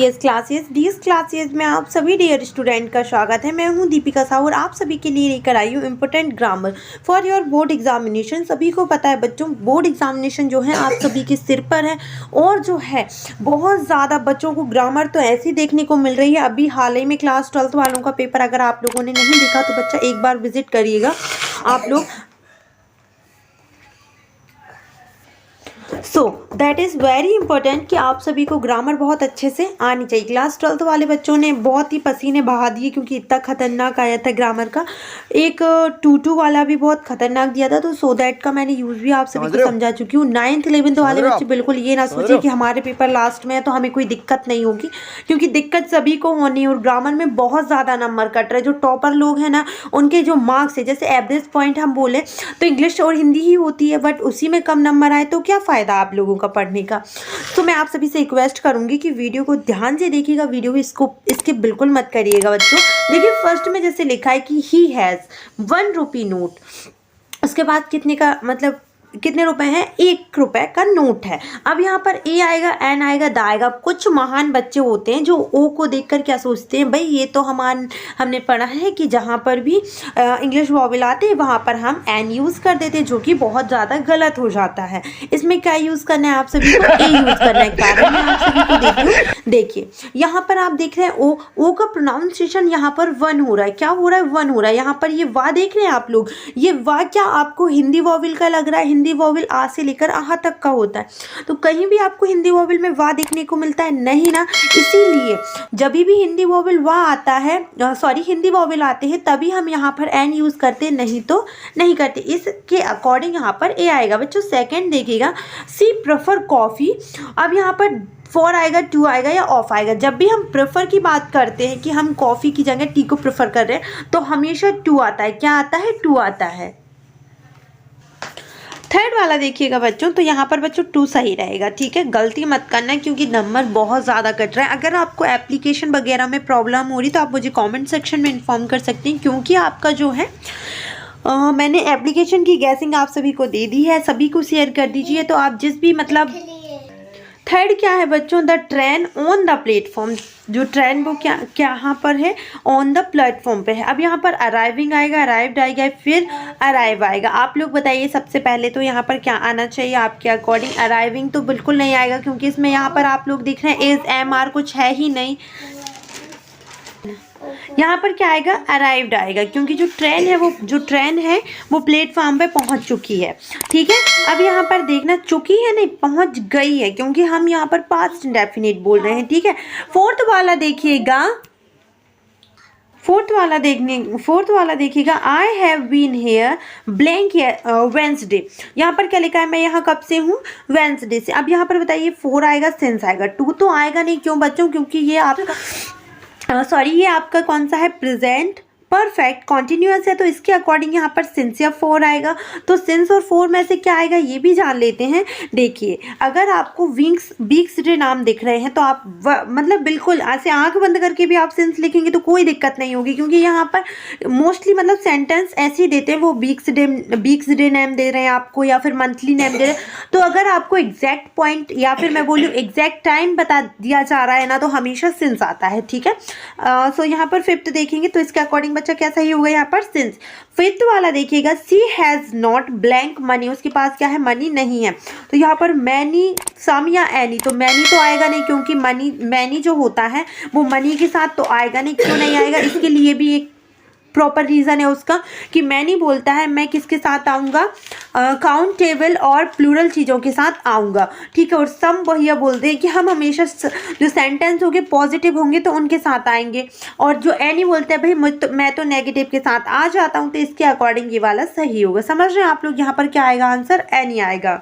DS classes में आप सभी डियर स्टूडेंट का स्वागत है। मैं हूं दीपिका साहू और आप सभी के लिए लेकर आई हूं important grammar for your board examination. सभी को पता है बच्चों, बोर्ड एग्जामिनेशन जो है आप सभी के सिर पर है और जो है बहुत ज़्यादा बच्चों को ग्रामर तो ऐसी देखने को मिल रही है। अभी हाल ही में क्लास 12th वालों का पेपर अगर आप लोगों ने नहीं देखा तो बच्चा एक बार विजिट करिएगा आप लोग। So that is very important कि आप सभी को ग्रामर बहुत अच्छे से आनी चाहिए। क्लास 12th वाले बच्चों ने बहुत ही पसीने बहा दिए क्योंकि इतना खतरनाक आया था ग्रामर का। एक 2-2 वाला भी बहुत खतरनाक दिया था, तो सो दैट का मैंने यूज़ भी आप सभी को समझा चुकी हूँ। 9th 11th वाले बच्चे बिल्कुल ये ना सोचे कि हमारे पेपर लास्ट में है तो हमें कोई दिक्कत नहीं होगी, क्योंकि दिक्कत सभी को होनी है और ग्रामर में बहुत ज़्यादा नंबर कट रहे। जो टॉपर लोग हैं ना, उनके जो मार्क्स है, जैसे एवरेज पॉइंट हम बोले तो इंग्लिश और हिंदी ही होती है, बट उसी में कम नंबर आए तो क्या फ़ायदा आप लोगों का पढ़ने का। तो मैं आप सभी से रिक्वेस्ट करूंगी कि वीडियो को ध्यान से देखिएगा, वीडियो को इसको इसके बिल्कुल मत करिएगा बच्चों। देखिए फर्स्ट में जैसे लिखा है कि ही हैज़ 1 रुपी नोट, उसके बाद कितने का मतलब कितने रुपए हैं, 1 रुपए का नोट है। अब यहाँ पर ए आएगा, एन आएगा, द आएगा। कुछ महान बच्चे होते हैं जो ओ को देखकर क्या सोचते हैं, भाई ये तो हमने पढ़ा है कि जहाँ पर भी इंग्लिश वॉवेल आते हैं वहाँ पर हम एन यूज़ कर देते हैं, जो कि बहुत ज़्यादा गलत हो जाता है। इसमें क्या यूज़ करना है आप सभी को, ए यूज़ करना है। कारण मैं आप सभी को देखिए, देखिए यहाँ पर आप देख रहे हैं ओ का प्रोनाउंसिएशन यहाँ पर 1 हो रहा है। क्या हो रहा है, 1 हो रहा है। यहाँ पर ये वाह देख रहे हैं आप लोग, ये वाह क्या आपको हिंदी वॉवेल का लग रहा है? हिंदी वॉवेल आ से लेकर आहा तक का होता है, तो कहीं भी आपको हिंदी वॉवेल में वाह देखने को मिलता है नहीं ना। इसीलिए जब भी हिंदी वॉवेल वाह आता है, हिंदी वॉवेल आते हैं, तभी हम यहाँ पर एन यूज़ करते, नहीं तो नहीं करते। इसके अकॉर्डिंग यहाँ पर ए आएगा बच्चों। सेकंड देखिएगा, सी प्रेफर कॉफ़ी। अब यहाँ पर 4 आएगा, 2 आएगा या ऑफ आएगा। जब भी हम प्रेफर की बात करते हैं कि हम कॉफ़ी की जगह टी को प्रेफर कर रहे हैं तो हमेशा 2 आता है। क्या आता है, 2 आता है। थर्ड वाला देखिएगा बच्चों, तो यहाँ पर बच्चों 2 सही रहेगा, ठीक है। गलती मत करना क्योंकि नंबर बहुत ज़्यादा कट रहा है। अगर आपको एप्लीकेशन वगैरह में प्रॉब्लम हो रही तो आप मुझे कमेंट सेक्शन में इन्फॉर्म कर सकते हैं, क्योंकि आपका जो है मैंने एप्लीकेशन की गैसिंग आप सभी को दे दी है। सभी को शेयर कर दीजिए। तो आप जिस भी मतलब थर्ड क्या है बच्चों, the train on the platform. जो ट्रेन वो क्या यहाँ पर है, ऑन द प्लेटफॉर्म पे है। अब यहाँ पर अराइविंग आएगा, अराइव्ड आएगा, फिर अराइव आएगा। आप लोग बताइए सबसे पहले तो यहाँ पर क्या आना चाहिए आपके अकॉर्डिंग। अराइविंग तो बिल्कुल नहीं आएगा क्योंकि इसमें यहाँ पर आप लोग देख रहे हैं इज एम आर कुछ है ही नहीं। यहाँ पर क्या आएगा, अराइव्ड आएगा, क्योंकि जो ट्रेन है वो प्लेटफॉर्म पे पहुँच चुकी है, ठीक है। अब यहाँ पर देखना, चुकी है नहीं, पहुँच गई है, क्योंकि हम यहाँ पर पास्ट इंडेफिनिट बोल रहे हैं, ठीक है। फोर्थ वाला देखिएगा, फोर्थ वाला देखिएगा, I have been here blank Wednesday. यहाँ पर क्या लिखा है, मैं यहाँ कब से हूँ, वेंसडे से। अब यहाँ पर बताइए 4 आएगा, सिंस आएगा। 2 तो आएगा नहीं, क्यों बच्चों, क्योंकि ये आपका ये आपका कौन सा है, प्रेजेंट परफेक्ट कॉन्टिन्यूअस है, तो इसके अकॉर्डिंग यहाँ पर सिंस या 4 आएगा। तो सिंस और 4 में से क्या आएगा ये भी जान लेते हैं। देखिए अगर आपको बीक्स डे नाम दिख रहे हैं तो आप मतलब बिल्कुल ऐसे आंख बंद करके भी आप सिंस लिखेंगे तो कोई दिक्कत नहीं होगी, क्योंकि यहाँ पर मोस्टली मतलब सेंटेंस ऐसे ही देते हैं, वो बीक्स डे नेम दे रहे हैं आपको या फिर मंथली नेम दे रहे हैं। तो अगर आपको एग्जैक्ट पॉइंट या फिर मैं बोलूँ एग्जैक्ट टाइम बता दिया जा रहा है ना, तो हमेशा सिंस आता है, ठीक है। सो यहाँ पर 5th देखेंगे तो इसके अकॉर्डिंग बच्चा क्या सही होगा, यहाँ पर सिंस। 5th वाला देखिएगा, सी हैज़ नॉट ब्लैंक मनी, उसके पास क्या है, मनी नहीं है। तो यहाँ पर मैनी, सम या एनी, तो मैनी तो आएगा नहीं क्योंकि मैनी जो होता है वो मनी के साथ तो आएगा नहीं। क्यों नहीं आएगा, इसके लिए भी एक प्रॉपर रीज़न है उसका कि मैनी बोलता है मैं किसके साथ आऊँगा, काउंटेबल और प्लूरल चीज़ों के साथ आऊँगा, ठीक है। और सम भैया बोलते हैं कि हम हमेशा जो सेंटेंस होंगे पॉजिटिव होंगे तो उनके साथ आएंगे, और जो एनी बोलते हैं भाई मैं तो नेगेटिव के साथ आ जाता हूँ, तो इसके अकॉर्डिंग ये वाला सही होगा। समझ रहे हैं आप लोग, यहाँ पर क्या आएगा आंसर, एनी आएगा।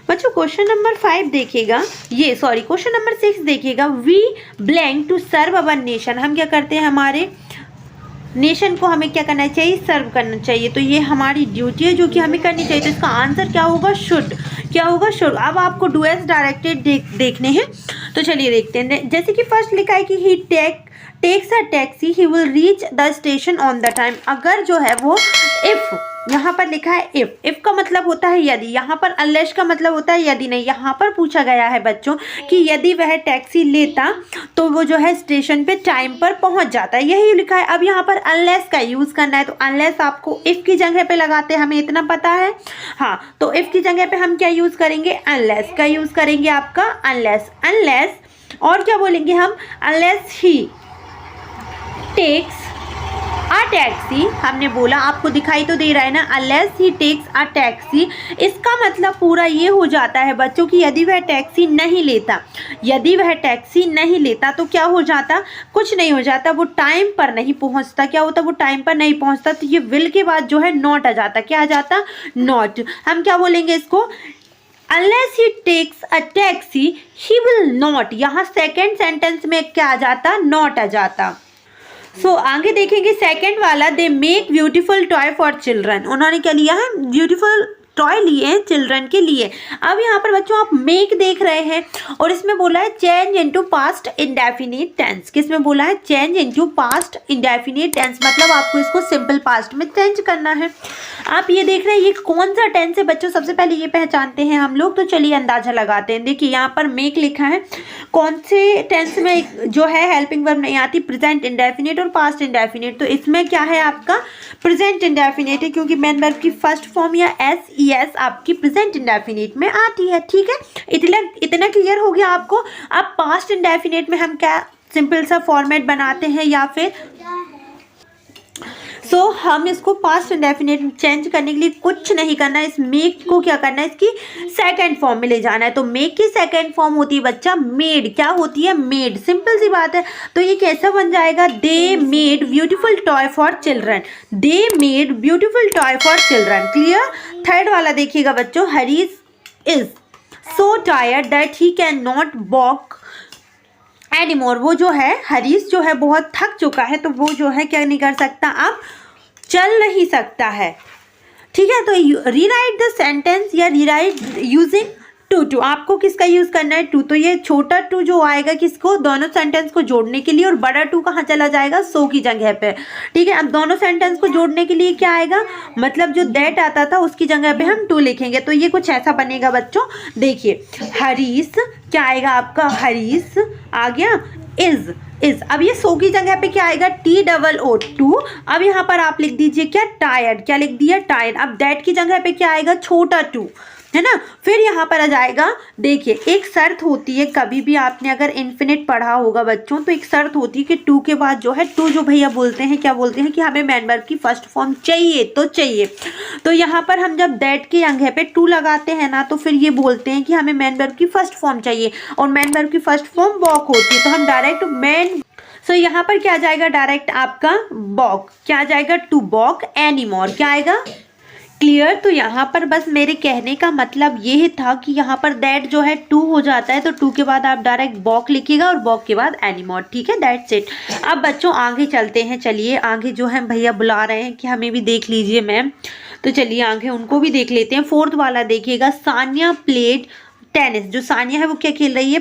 बच्चों क्वेश्चन नंबर 5 देखिएगा, क्वेश्चन नंबर 6 देखिएगा, we blank to serve our nation. हम क्या करते हैं, हमारे नेशन को हमें क्या करना चाहिए, सर्व करना चाहिए। तो ये हमारी ड्यूटी है जो कि हमें करनी चाहिए। तो इसका आंसर क्या होगा, शुड। क्या होगा, शुड। अब आपको डू एज डायरेक्टेड देखने हैं, तो चलिए देखते हैं। जैसे कि फर्स्ट लिखा है कि he takes a taxi, he will reach the station on the time. अगर जो है वो इफ यहाँ पर लिखा है इफ का मतलब होता है यदि, यहाँ पर अनलेस का मतलब होता है यदि नहीं। यहाँ पर पूछा गया है बच्चों कि यदि वह टैक्सी लेता तो वो जो है स्टेशन पे टाइम पर पहुंच जाता है, यही लिखा है। अब यहाँ पर अनलेस का यूज करना है, तो अनलेस आपको इफ की जगह पे लगाते हैं, हमें इतना पता है। हाँ, तो इफ की जगह पे हम क्या यूज करेंगे, अनलेस का यूज करेंगे आपका, अनलेस। और क्या बोलेंगे हम, unless he takes a taxi, हमने बोला आपको दिखाई तो दे रहा है ना, unless he takes a taxi. इसका मतलब पूरा ये हो जाता है बच्चों कि यदि वह टैक्सी नहीं लेता, यदि वह टैक्सी नहीं लेता तो क्या हो जाता, कुछ नहीं हो जाता, वो टाइम पर नहीं पहुंचता। क्या होता, वो टाइम पर नहीं पहुंचता, तो ये विल के बाद जो है नॉट आ जाता। क्या आ जाता, नॉट। हम क्या बोलेंगे इसको, Unless he takes a taxi, he will not। यहाँ सेकेंड सेंटेंस में क्या आ जाता, नॉट आ जाता। सो आगे देखेंगे सेकेंड वाला, they make beautiful toy for children. उन्होंने क्या लिया है, ब्यूटीफुल टॉय लिए हैं चिल्ड्रन के लिए। अब यहाँ पर बच्चों आप मेक देख रहे हैं और इसमें बोला है change into past indefinite tense. किसमें बोला है, change into past indefinite tense, मतलब आपको इसको सिंपल पास्ट में चेंज करना है। आप ये देख रहे हैं ये कौन सा टेंस है बच्चों, सबसे पहले ये पहचानते हैं हम लोग, तो चलिए अंदाजा लगाते हैं। देखिए यहाँ पर मेक लिखा है, कौन से टेंस में जो है हेल्पिंग वर्ब नहीं आती, प्रेजेंट इंडेफिनिट और पास्ट इंडेफिनिट। तो इसमें क्या है आपका प्रेजेंट इंडेफिनिट है, क्योंकि मेन वर्ब की फर्स्ट फॉर्म या एस आपकी प्रेजेंट इंडेफिनिट में आती है। ठीक है, इतना क्लियर हो गया आपको। अब पास्ट इंडेफिनिट में हम क्या सिंपल सा फॉर्मेट बनाते हैं या फिर हम इसको पास्ट इंडेफिनिट चेंज करने के लिए कुछ नहीं करना है, इस मेक को क्या करना है, इसकी सेकंड फॉर्म में ले जाना है। तो मेक की सेकंड फॉर्म होती है बच्चा मेड। क्या होती है, मेड। सिंपल सी बात है। तो ये कैसा बन जाएगा, they made beautiful toy for children, they made beautiful toy for children. Clear. Third वाला देखिएगा बच्चों, Harish is so tired that he can not walk anymore. वो जो है हरीश जो है बहुत थक चुका है, तो वो जो है क्या नहीं कर सकता, अब चल नहीं सकता है। ठीक है, तो रीराइट द सेंटेंस या रीराइट यूजिंग टू। आपको किसका यूज करना है, टू। तो ये छोटा टू जो आएगा किसको, दोनों सेंटेंस को जोड़ने के लिए, और बड़ा टू कहाँ चला जाएगा, सो की जगह पे। ठीक है, अब दोनों सेंटेंस को जोड़ने के लिए क्या आएगा, मतलब जो दैट आता था उसकी जगह पे हम टू लिखेंगे। तो ये कुछ ऐसा बनेगा बच्चों, देखिए हरीश क्या आएगा आपका, हरीश आ गया, इज। अब ये सो की जगह पे क्या आएगा, TOO टू। अब यहाँ पर आप लिख दीजिए क्या, टायर्ड। क्या लिख दिया, टायर्ड। अब दैट की जगह पे क्या आएगा, छोटा टू, है ना। फिर यहाँ पर आ जाएगा, देखिए एक शर्त होती है, कभी भी आपने अगर इन्फिनिट पढ़ा होगा बच्चों, तो एक शर्त होती है कि टू के बाद जो है, टू जो भैया बोलते हैं, क्या बोलते हैं कि हमें मेन वर्ब की फर्स्ट फॉर्म चाहिए तो चाहिए। तो यहाँ पर हम जब दैट की जगह पे टू लगाते हैं ना, तो फिर ये बोलते हैं कि हमें मेन वर्ब की फर्स्ट फॉर्म चाहिए, और मेन वर्ब की फर्स्ट फॉर्म वॉक होती है। तो हम डायरेक्ट यहाँ पर क्या आ जाएगा, डायरेक्ट आपका वॉक। क्या आ जाएगा, टू वॉक एनीमोर। क्या आएगा, क्लियर। तो यहाँ पर बस मेरे कहने का मतलब ये था कि यहाँ पर दैट जो है टू हो जाता है, तो टू के बाद आप डायरेक्ट वॉक लिखिएगा और वॉक के बाद एनीमोर। ठीक है, दैट्स इट। अब बच्चों आगे चलते हैं, चलिए आगे जो है भैया बुला रहे हैं कि हमें भी देख लीजिए मैम, तो चलिए आगे उनको भी देख लेते हैं। फोर्थ वाला देखिएगा, सानिया प्लेड टेनिस। जो सानिया है वो क्या खेल रही है,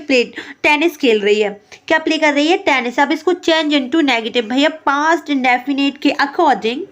टेनिस खेल रही है। क्या प्ले कर रही है, टेनिस। अब इसको चेंज इनटू नेगेटिव भैया, पास्ट इंडेफिनिट के अकॉर्डिंग।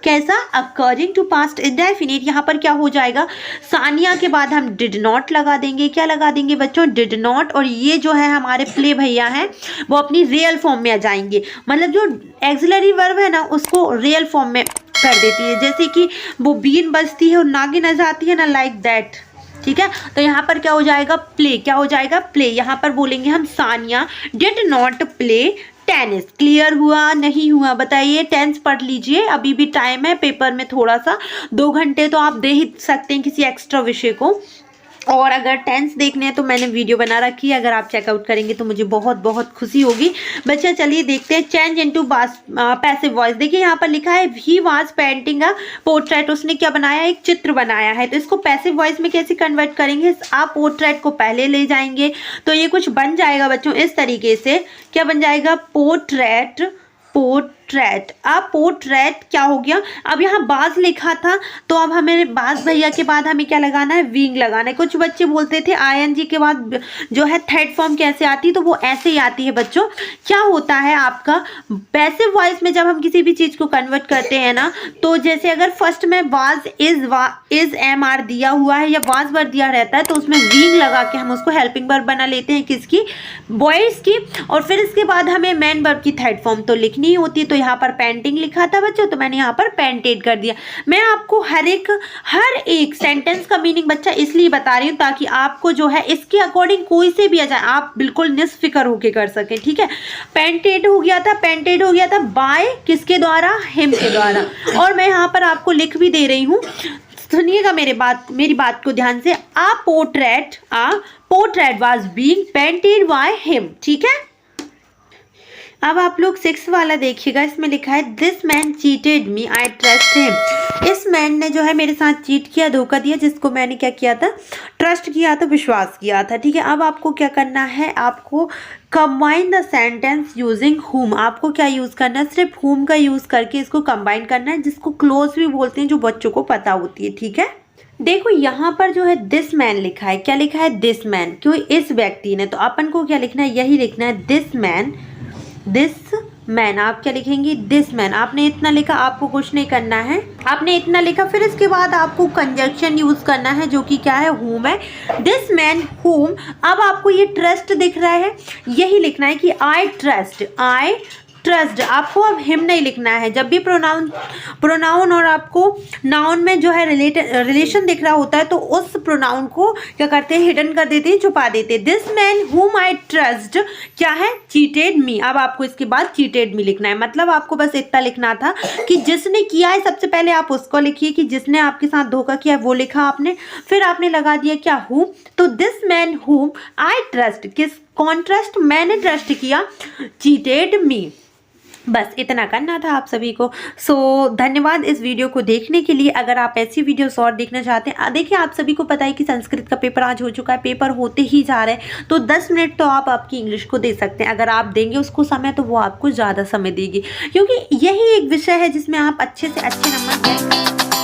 कैसा, अकॉर्डिंग टू पास्ट इंडेफिनिट। यहाँ पर क्या हो जाएगा, सानिया के बाद हम डिड नॉट लगा देंगे। क्या लगा देंगे बच्चों, डिड नॉट। और ये जो है हमारे प्ले भैया हैं वो अपनी रियल फॉर्म में आ जाएंगे, मतलब जो एक्सिलरी वर्ब है ना उसको रियल फॉर्म में कर देती है, जैसे कि वो बीन बजती है और नागिन आ जाती है ना, लाइक दैट। ठीक है, तो यहाँ पर क्या हो जाएगा, प्ले। क्या हो जाएगा, प्ले। यहाँ पर बोलेंगे हम Sania did not play tennis. Clear हुआ, नहीं हुआ बताइए। टेंस पढ़ लीजिए, अभी भी टाइम है, पेपर में थोड़ा सा 2 घंटे तो आप दे ही सकते हैं किसी एक्स्ट्रा विषय को। और अगर टेंस देखने हैं तो मैंने वीडियो बना रखी है, अगर आप चेकआउट करेंगे तो मुझे बहुत बहुत खुशी होगी। बच्चे चलिए देखते हैं, चेंज इनटू पैसिव वॉइस। देखिए यहाँ पर लिखा है he was painting a portrait. उसने क्या बनाया, एक चित्र बनाया है। तो इसको पैसिव वॉइस में कैसे कन्वर्ट करेंगे, आप पोर्ट्रेट को पहले ले जाएंगे तो ये कुछ बन जाएगा बच्चों इस तरीके से। क्या बन जाएगा, पोर्ट्रेट पोर्ट्रेट, अ पोर्ट्रेट क्या हो गया, अब यहाँ बाज लिखा था तो अब हमें बाज भैया के बाद हमें क्या लगाना है, विंग लगाना है। कुछ बच्चे बोलते थे आईएनजी के बाद जो है थर्ड फॉर्म कैसे आती, तो वो ऐसे ही आती है बच्चों। क्या होता है आपका पैसिव वॉइस में जब हम किसी भी चीज को कन्वर्ट करते हैं ना, तो जैसे अगर फर्स्ट में वाज इज एम आर दिया हुआ है या वाज वर्ड दिया रहता है तो उसमें विंग लगा के हम उसको हेल्पिंग वर्ब बना लेते हैं, किसकी, बॉयज की। और फिर इसके बाद हमें मेन वर्ब की थर्ड फॉर्म तो लिखनी ही होती है। तो यहाँ पर पेंटिंग लिखा था बच्चों, तो मैंने यहाँ पर पेंटेड कर दिया। मैं आपको हर एक सेंटेंस का मीनिंग बच्चा इसलिए बता रही हूँ ताकि आपको जो है इसके अकॉर्डिंग कोई से भी आ जाए आप बिल्कुल निष्फिक्र होके कर सकें, ठीक है। पेंटेड हो गया था बाय किसके द्वारा, हिम के द्वारा। और मैं यहाँ पर आपको लिख भी दे रही हूँ, सुनिएगा मेरी बात को ध्यान से। A portrait was being painted by him, ठीक है। अब आप लोग 6 वाला देखिएगा, इसमें लिखा है this man cheated me I trust him. इस मैन ने जो है मेरे साथ चीट किया, धोखा दिया, जिसको मैंने क्या किया था, ट्रस्ट किया था, विश्वास किया था, ठीक है। अब आपको क्या करना है, आपको कंबाइन द सेंटेंस यूजिंग हुम। आपको क्या यूज करना है, सिर्फ हुम का यूज करके इसको कंबाइन करना है, जिसको क्लोज भी बोलते हैं, जो बच्चों को पता होती है, ठीक है। देखो यहाँ पर जो है दिस मैन लिखा है, क्या लिखा है, दिस मैन, क्यों, इस व्यक्ति ने। तो अपन को क्या लिखना है, यही लिखना है, दिस मैन। आप क्या लिखेंगे, दिस मैन। आपने इतना लिखा, आपको कुछ नहीं करना है, आपने इतना लिखा। फिर इसके बाद आपको कंजंक्शन यूज करना है, जो कि क्या है, हुम है, दिस मैन हुम। अब आपको ये ट्रस्ट दिख रहा है, यही लिखना है कि आई ट्रस्ट। आपको अब हिम नहीं लिखना है। जब भी प्रोनाउन और आपको नाउन में जो है रिलेशन दिख रहा होता है तो उस प्रोनाउन को क्या करते हैं, हिडन कर देते हैं, छुपा देते हैं। दिस मैन हुम आई ट्रस्ट क्या है, चीटेड मी। अब आपको इसके बाद चीटेड मी लिखना है। मतलब आपको बस इतना लिखना था कि जिसने किया है, सबसे पहले आप उसको लिखिए कि जिसने आपके साथ धोखा किया वो लिखा आपने, फिर आपने लगा दिया क्या, हुम। तो दिस मैन हुम आई ट्रस्ट, कौन ट्रस्ट, मैंने ट्रस्ट किया, चीटेड मी। बस इतना करना था आप सभी को। सो धन्यवाद इस वीडियो को देखने के लिए। अगर आप ऐसी वीडियोस और देखना चाहते हैं, देखिए आप सभी को पता है कि संस्कृत का पेपर आज हो चुका है, पेपर होते ही जा रहे हैं, तो 10 मिनट तो आप आपकी इंग्लिश को दे सकते हैं। अगर आप देंगे उसको समय तो वो आपको ज़्यादा समय देगी, क्योंकि यही एक विषय है जिसमें आप अच्छे से अच्छे नंबर